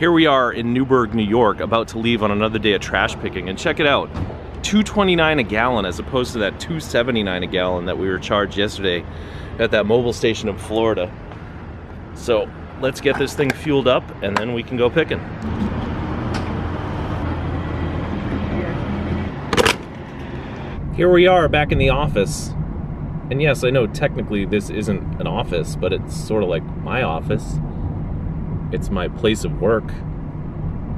Here we are in Newburgh, New York, about to leave on another day of trash picking, and check it out. $2.29 a gallon as opposed to that $2.79 a gallon that we were charged yesterday at that mobile station in Florida. So let's get this thing fueled up and then we can go picking. Here we are back in the office. And yes, I know technically this isn't an office, but it's sort of like my office. It's my place of work.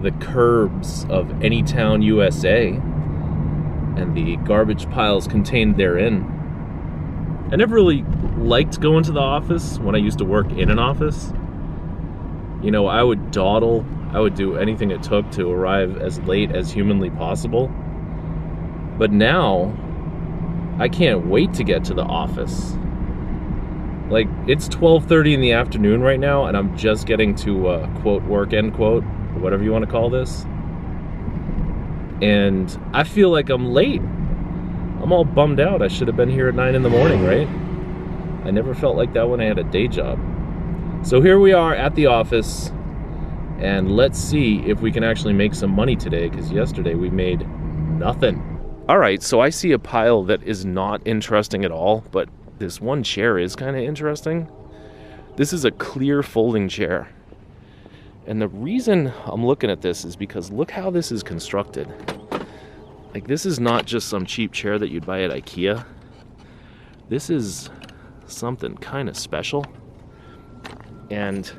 The curbs of Anytown, USA, and the garbage piles contained therein. I never really liked going to the office when I used to work in an office. You know, I would dawdle, I would do anything it took to arrive as late as humanly possible. But now, I can't wait to get to the office. Like, it's 12:30 in the afternoon right now, and I'm just getting to quote work, end quote, or whatever you want to call this. And I feel like I'm late. I'm all bummed out. I should have been here at 9 in the morning, right? I never felt like that when I had a day job. So here we are at the office, and let's see if we can actually make some money today, because yesterday we made nothing. All right, so I see a pile that is not interesting at all, but this one chair is kind of interesting. This is a clear folding chair. And the reason I'm looking at this is because look how this is constructed. Like, this is not just some cheap chair that you'd buy at IKEA. This is something kind of special. And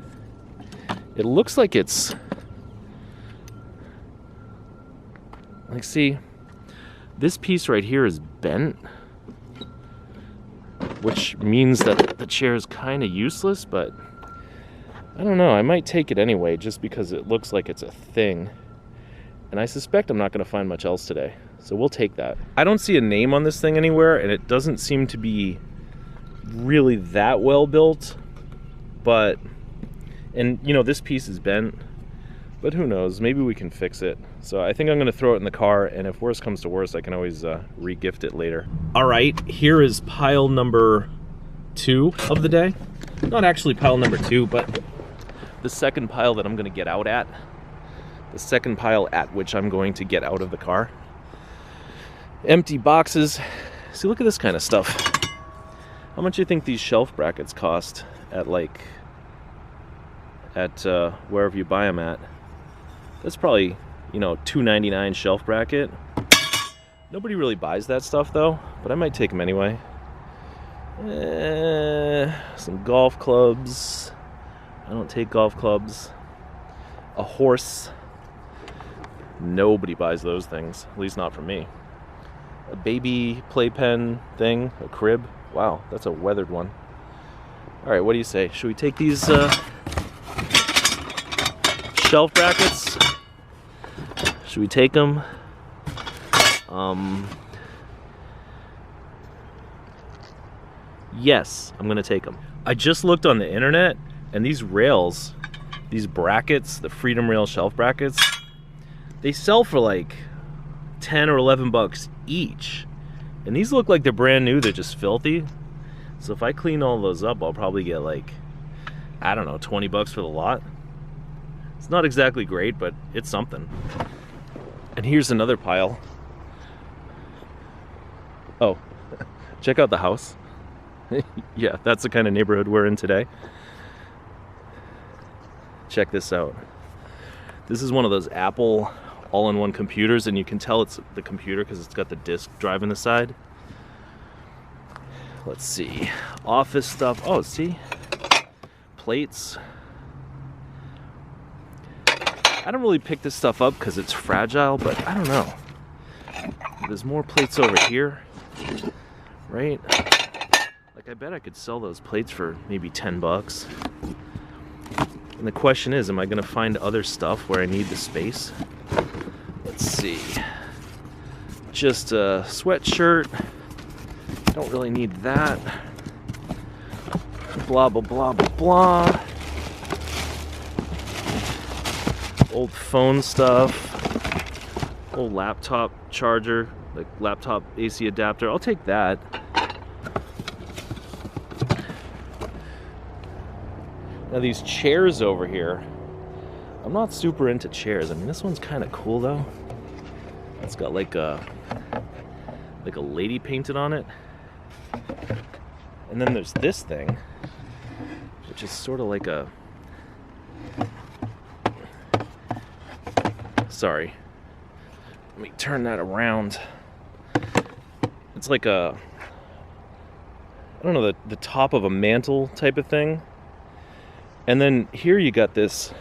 it looks like it's... like, see, this piece right here is bent, which means that the chair is kind of useless, but I don't know, I might take it anyway just because it looks like it's a thing. And I suspect I'm not going to find much else today, so we'll take that. I don't see a name on this thing anywhere, and it doesn't seem to be really that well built, but, and you know, this piece is bent, but who knows, maybe we can fix it. So I think I'm going to throw it in the car, and if worse comes to worse, I can always re-gift it later. All right, here is pile number 2 of the day. Not actually pile number 2, but the second pile that I'm going to get out at. The second pile at which I'm going to get out of the car. Empty boxes. See, look at this kind of stuff. How much do you think these shelf brackets cost at, like, at wherever you buy them at? That's probably, you know, $2.99 shelf bracket. Nobody really buys that stuff though, but I might take them anyway. Some golf clubs. I don't take golf clubs. A horse. Nobody buys those things, at least not for me. A baby playpen thing, a crib. Wow, that's a weathered one. All right, what do you say? Should we take these shelf brackets? Should we take them? Yes, I'm gonna take them. I just looked on the internet, and these rails, these brackets, the Freedom Rail shelf brackets, they sell for like 10 or 11 bucks each. And these look like they're brand new, they're just filthy. So if I clean all those up, I'll probably get like, I don't know, 20 bucks for the lot. It's not exactly great, but it's something. And here's another pile. Oh, check out the house. Yeah, that's the kind of neighborhood we're in today. Check this out. This is one of those Apple all-in-one computers, and you can tell it's the computer because it's got the disk drive in the side. Let's see. Office stuff. Oh, see? Plates. I don't really pick this stuff up because it's fragile, but I don't know. There's more plates over here, right? Like, I bet I could sell those plates for maybe 10 bucks. And the question is, am I going to find other stuff where I need the space? Let's see. Just a sweatshirt. Don't really need that. Blah, blah, blah, blah, blah. Old phone stuff. Old laptop charger, like laptop AC adapter. I'll take that. Now these chairs over here, I'm not super into chairs. I mean, this one's kind of cool though. It's got like a lady painted on it. And then there's this thing, which is sort of like a... Sorry. Let me turn that around. It's like a... I don't know, the top of a mantle type of thing. And then here you got this...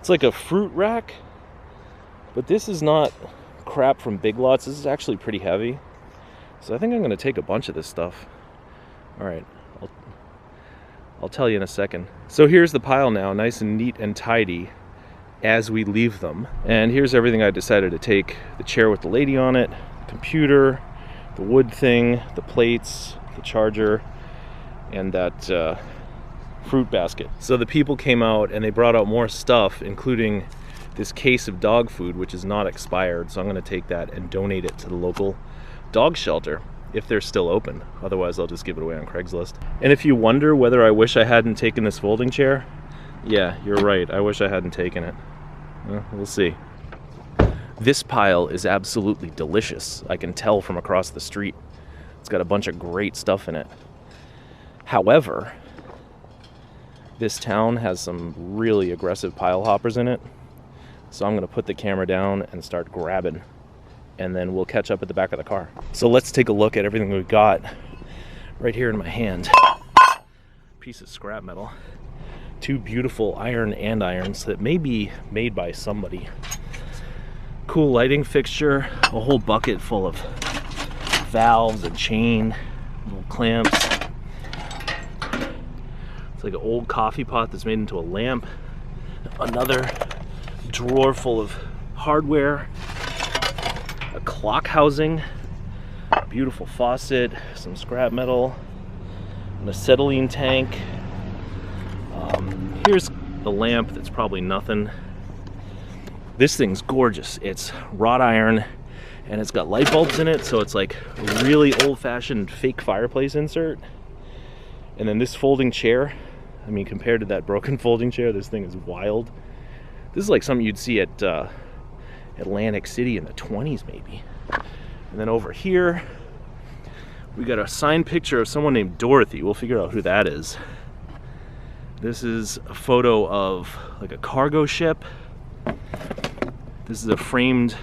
It's like a fruit rack. But this is not crap from Big Lots. This is actually pretty heavy. So I think I'm going to take a bunch of this stuff. Alright, I'll tell you in a second. So here's the pile now, nice and neat and tidy as we leave them. And here's everything I decided to take. The chair with the lady on it, computer, the wood thing, the plates, the charger, and that fruit basket. So the people came out and they brought out more stuff, including this case of dog food, which is not expired. So I'm going to take that and donate it to the local dog shelter if they're still open. Otherwise I'll just give it away on Craigslist. And if you wonder whether I wish I hadn't taken this folding chair, yeah, you're right, I wish I hadn't taken it. Well, we'll see. This pile is absolutely delicious. I can tell from across the street. It's got a bunch of great stuff in it. However, this town has some really aggressive pile hoppers in it. So I'm gonna put the camera down and start grabbing, and then we'll catch up at the back of the car. So let's take a look at everything we've got right here in my hand. Piece of scrap metal. Two beautiful iron andirons that may be made by somebody. Cool lighting fixture, a whole bucket full of valves and chain, little clamps. It's like an old coffee pot that's made into a lamp. Another drawer full of hardware. A clock housing, a beautiful faucet, some scrap metal, an acetylene tank. Here's the lamp that's probably nothing. This thing's gorgeous. It's wrought iron and it's got light bulbs in it, so it's like a really old-fashioned fake fireplace insert. And then this folding chair, I mean, compared to that broken folding chair, this thing is wild. This is like something you'd see at Atlantic City in the 20s maybe. And then over here we got a signed picture of someone named Dorothy. We'll figure out who that is. This is a photo of like a cargo ship. This is a framed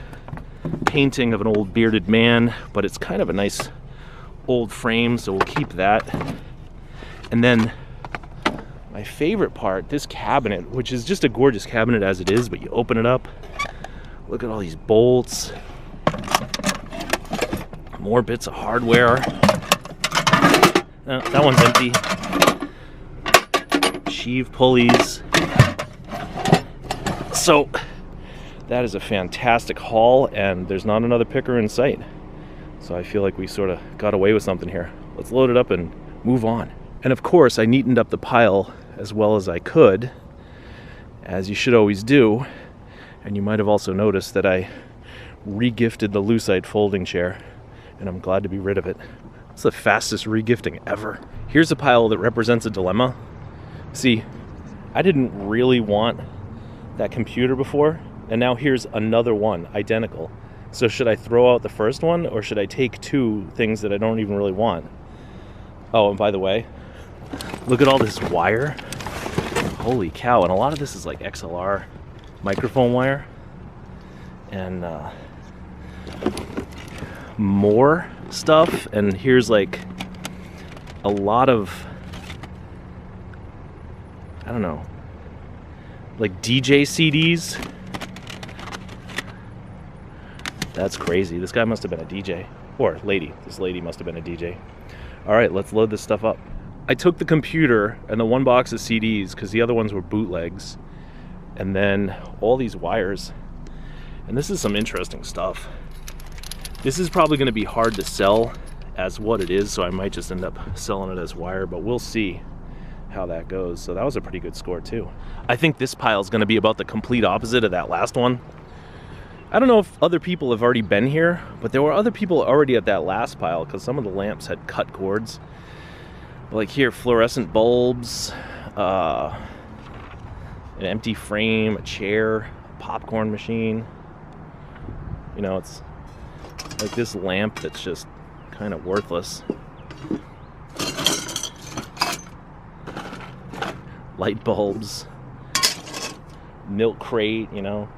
painting of an old bearded man, but it's kind of a nice old frame, so we'll keep that. And then my favorite part, this cabinet, which is just a gorgeous cabinet as it is, but you open it up, look at all these bolts, more bits of hardware. That one's empty. Sheave pulleys. So that is a fantastic haul, and there's not another picker in sight. So I feel like we sort of got away with something here. Let's load it up and move on. And of course, I neatened up the pile as well as I could, as you should always do. And you might have also noticed that I re-gifted the Lucite folding chair, and I'm glad to be rid of it. It's the fastest re-gifting ever. Here's a pile that represents a dilemma. See, I didn't really want that computer before, and now here's another one, identical. So should I throw out the first one, or should I take two things that I don't even really want? Oh, and by the way, look at all this wire. Holy cow, and a lot of this is like XLR microphone wire. And more stuff, and here's like a lot of, I don't know, like DJ CDs. That's crazy. This guy must have been a DJ. Or lady. This lady must have been a DJ. Alright, let's load this stuff up. I took the computer and the one box of CDs because the other ones were bootlegs. And then all these wires. And this is some interesting stuff. This is probably going to be hard to sell as what it is, so I might just end up selling it as wire, but we'll see how that goes. So that was a pretty good score too. I think this pile is going to be about the complete opposite of that last one. I don't know if other people have already been here, but there were other people already at that last pile because some of the lamps had cut cords. Like here, fluorescent bulbs, an empty frame, a chair, a popcorn machine. You know, it's like this lamp that's just kind of worthless. Light bulbs, milk crate, you know.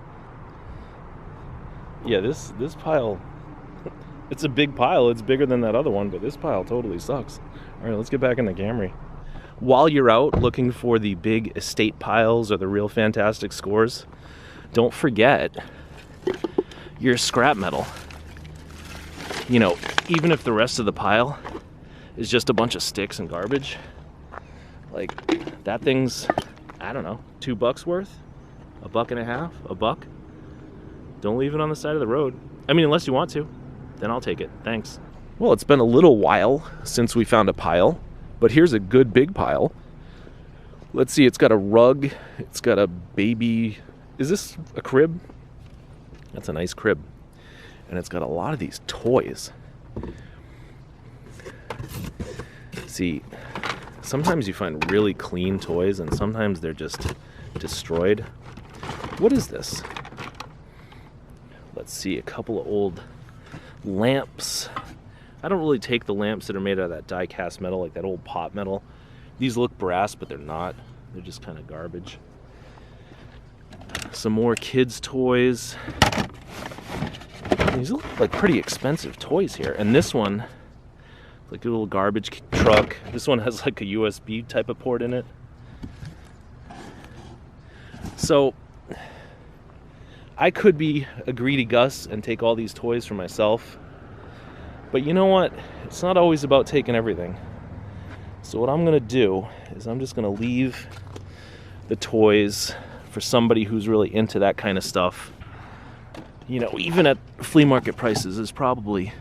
Yeah, this pile, it's a big pile. It's bigger than that other one, but this pile totally sucks. All right, let's get back in the Camry. While you're out looking for the big estate piles or the real fantastic scores, don't forget your scrap metal. You know, even if the rest of the pile is just a bunch of sticks and garbage, like that thing's, I don't know, $2 worth, $1.50, $1. Don't leave it on the side of the road. I mean, unless you want to, then I'll take it. Thanks. Well, it's been a little while since we found a pile, but here's a good big pile. Let's see, it's got a rug, it's got a baby, is this a crib? That's a nice crib. And it's got a lot of these toys. See, sometimes you find really clean toys and sometimes they're just destroyed. What is this? Let's see, a couple of old lamps. I don't really take the lamps that are made out of that die-cast metal, like that old pot metal. These look brass, but they're not. They're just kind of garbage. Some more kids' toys. These look like pretty expensive toys here. And this one, like a little garbage truck. This one has like a USB type of port in it. So I could be a greedy Gus and take all these toys for myself. But you know what? It's not always about taking everything. So what I'm gonna do is I'm just gonna leave the toys for somebody who's really into that kind of stuff. You know, even at flea market prices, there's probably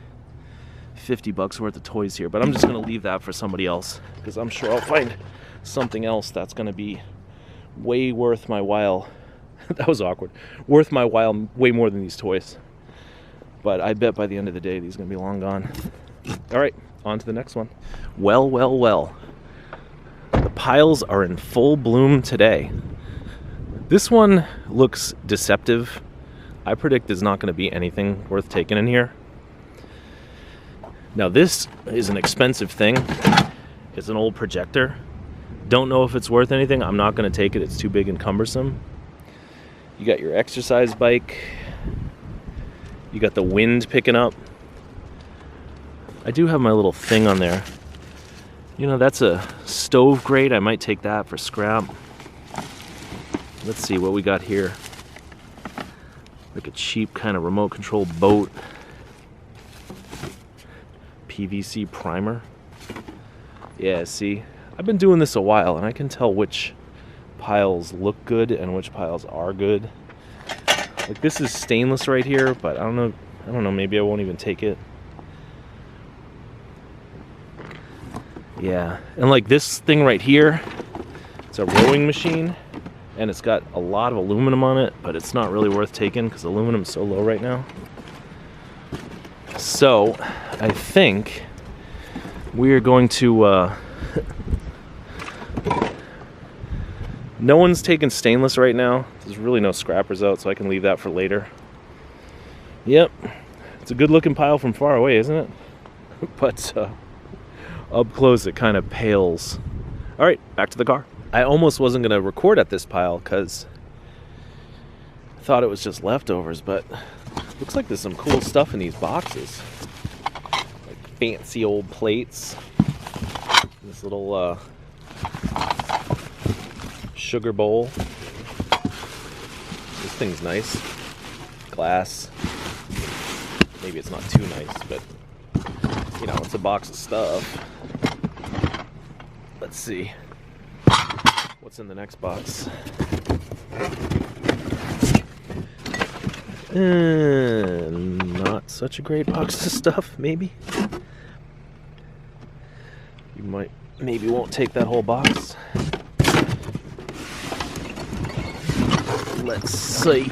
$50 worth of toys here, but I'm just gonna leave that for somebody else because I'm sure I'll find something else that's gonna be way worth my while. That was awkward. Worth my while way more than these toys. But I bet by the end of the day, these are gonna be long gone. All right, on to the next one. Well, well, well. The piles are in full bloom today. This one looks deceptive. I predict there's not gonna be anything worth taking in here. Now this is an expensive thing. It's an old projector. Don't know if it's worth anything. I'm not gonna take it, it's too big and cumbersome. You got your exercise bike. You got the wind picking up. I do have my little thing on there. You know, that's a stove grate. I might take that for scrap. Let's see what we got here. Like a cheap kind of remote control boat. PVC primer. Yeah, see, I've been doing this a while and I can tell which piles look good and which piles are good. Like this is stainless right here, but I don't know, maybe I won't even take it. Yeah, and like this thing right here, it's a rowing machine and it's got a lot of aluminum on it, but it's not really worth taking because aluminum's so low right now. So I think we're going to no one's taking stainless right now. There's really no scrappers out, so I can leave that for later. Yep, it's a good looking pile from far away, isn't it? But up close it kind of pales. All right, back to the car. I almost wasn't gonna record at this pile because I thought it was just leftovers, but looks like there's some cool stuff in these boxes. Like fancy old plates. This little sugar bowl. This thing's nice. Glass. Maybe it's not too nice, but you know, it's a box of stuff. Let's see what's in the next box. Not such a great box of stuff, maybe. You maybe won't take that whole box. Let's see.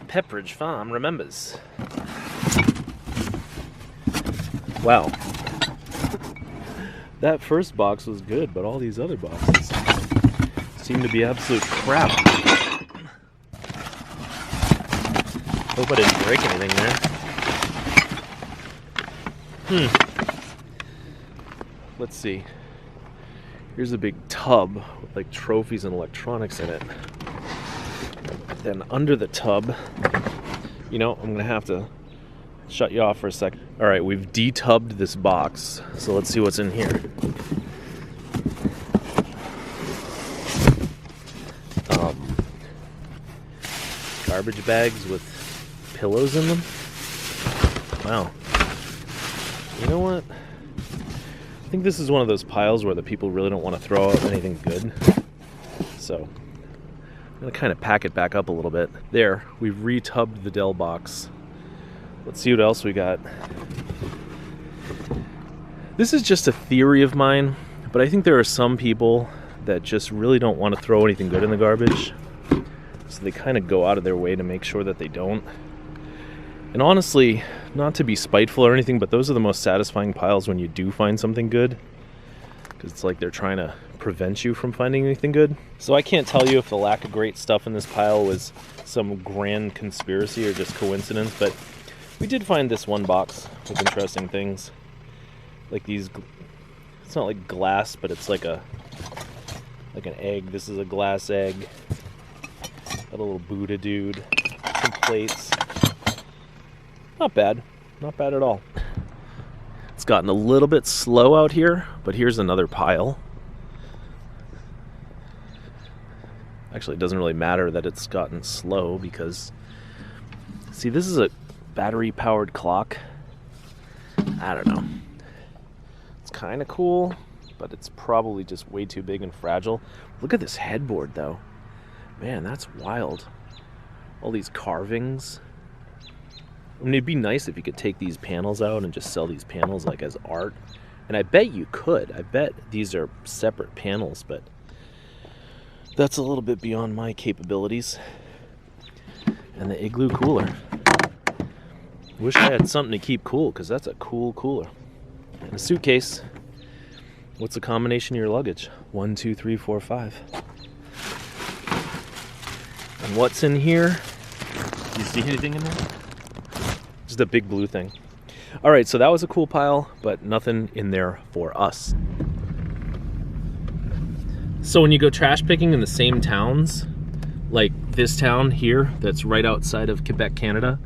Pepperidge Farm remembers. Wow. That first box was good, but all these other boxes. seem to be absolute crap. Hope I didn't break anything there. Let's see. Here's a big tub with like trophies and electronics in it. Then under the tub, you know, I'm gonna have to shut you off for a second. All right, we've detubbed this box, so let's see what's in here. Garbage bags with pillows in them. Wow. You know what? I think this is one of those piles where the people really don't want to throw out anything good. So I'm gonna kind of pack it back up a little bit. There, we've retubbed the Dell box. Let's see what else we got. This is just a theory of mine, but I think there are some people that just really don't want to throw anything good in the garbage. So they kind of go out of their way to make sure that they don't. And honestly, not to be spiteful or anything, but those are the most satisfying piles when you do find something good. Because it's like they're trying to prevent you from finding anything good. So I can't tell you if the lack of great stuff in this pile was some grand conspiracy or just coincidence, but we did find this one box with interesting things. Like these, it's not like glass, but it's like an egg. This is a glass egg. Got a little Buddha dude, some plates. Not bad, not bad at all. It's gotten a little bit slow out here, but here's another pile. Actually, it doesn't really matter that it's gotten slow because, see, this is a battery-powered clock. I don't know. It's kind of cool, but it's probably just way too big and fragile. Look at this headboard, though. Man, that's wild. All these carvings. I mean, it'd be nice if you could take these panels out and just sell these panels like as art. And I bet you could. I bet these are separate panels, but that's a little bit beyond my capabilities. And the igloo cooler. Wish I had something to keep cool, because that's a cool cooler. And a suitcase. What's the combination of your luggage? 1, 2, 3, 4, 5. And what's in here? Do you see anything in there? Just a big blue thing. All right, so that was a cool pile, but nothing in there for us. So when you go trash picking in the same towns, like this town here that's right outside of Quebec, Canada,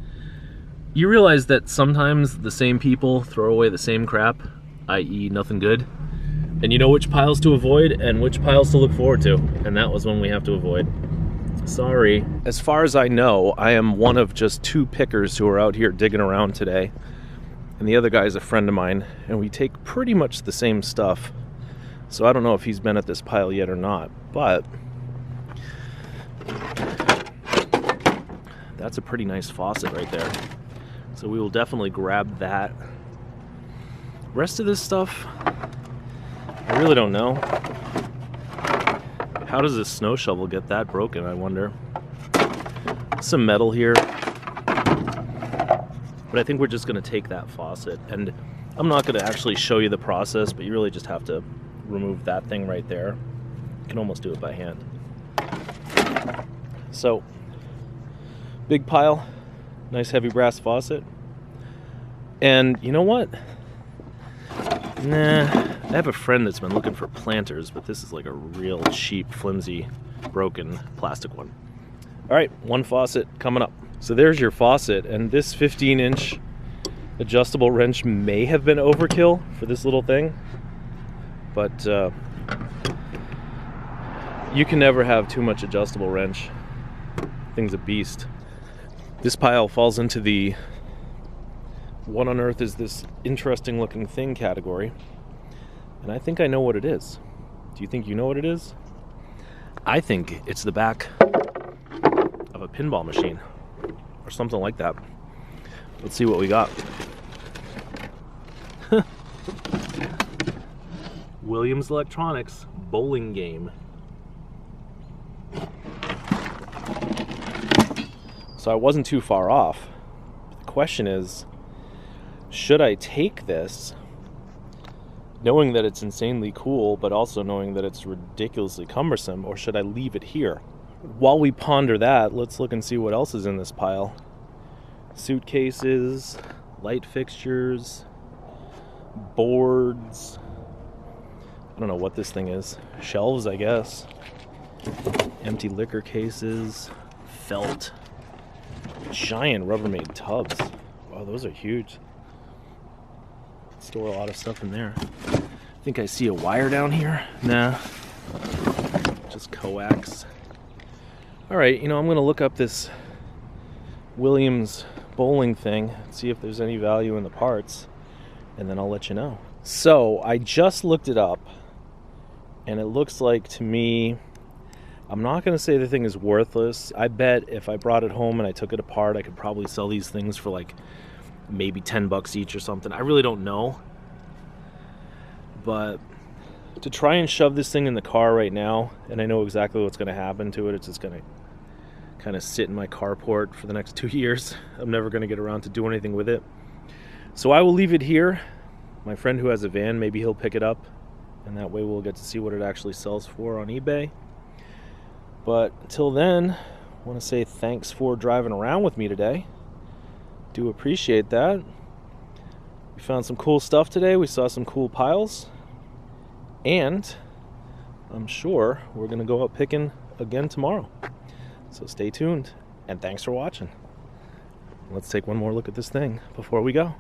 you realize that sometimes the same people throw away the same crap, i.e. nothing good. And you know which piles to avoid and which piles to look forward to. And that was one we have to avoid. Sorry. As far as I know, I am one of just 2 pickers who are out here digging around today. And the other guy is a friend of mine, and we take pretty much the same stuff. So I don't know if he's been at this pile yet or not, but that's a pretty nice faucet right there. So we will definitely grab that. Rest of this stuff, I really don't know. How does this snow shovel get that broken, I wonder? Some metal here. But I think we're just going to take that faucet. And I'm not going to actually show you the process, but you really just have to remove that thing right there. You can almost do it by hand. So, big pile. Nice heavy brass faucet. And you know what? Nah, I have a friend that's been looking for planters, but this is like a real cheap, flimsy, broken plastic one. All right, one faucet coming up. So there's your faucet, and this 15-inch adjustable wrench may have been overkill for this little thing, but you can never have too much adjustable wrench. Thing's a beast. This pile falls into the what on earth is this interesting looking thing category, and I think I know what it is. Do you think you know what it is? I think it's the back of a pinball machine or something like that. Let's see what we got. Williams Electronics bowling game. So I wasn't too far off. The question is, should I take this knowing that it's insanely cool, but also knowing that it's ridiculously cumbersome, or should I leave it here? While we ponder that, let's look and see what else is in this pile. Suitcases, light fixtures, boards. I don't know what this thing is. Shelves, I guess. Empty liquor cases, felt, giant Rubbermaid tubs. Wow, those are huge. Store a lot of stuff in there. I think I see a wire down here. Nah, just coax. All right, I'm gonna look up this Williams bowling thing, see if there's any value in the parts, and then I'll let you know. So I just looked it up, and it looks like to me, I'm not going to say the thing is worthless. I bet if I brought it home and I took it apart, I could probably sell these things for like maybe 10 bucks each or something. I really don't know. But to try and shove this thing in the car right now, and I know exactly what's going to happen to it, it's just going to kind of sit in my carport for the next 2 years. I'm never going to get around to do anything with it. So I will leave it here. My friend who has a van, maybe he'll pick it up, and that way we'll get to see what it actually sells for on eBay. But until then, I want to say thanks for driving around with me today. Do appreciate that. We found some cool stuff today. We saw some cool piles. And I'm sure we're going to go out picking again tomorrow. So stay tuned, and thanks for watching. Let's take one more look at this thing before we go.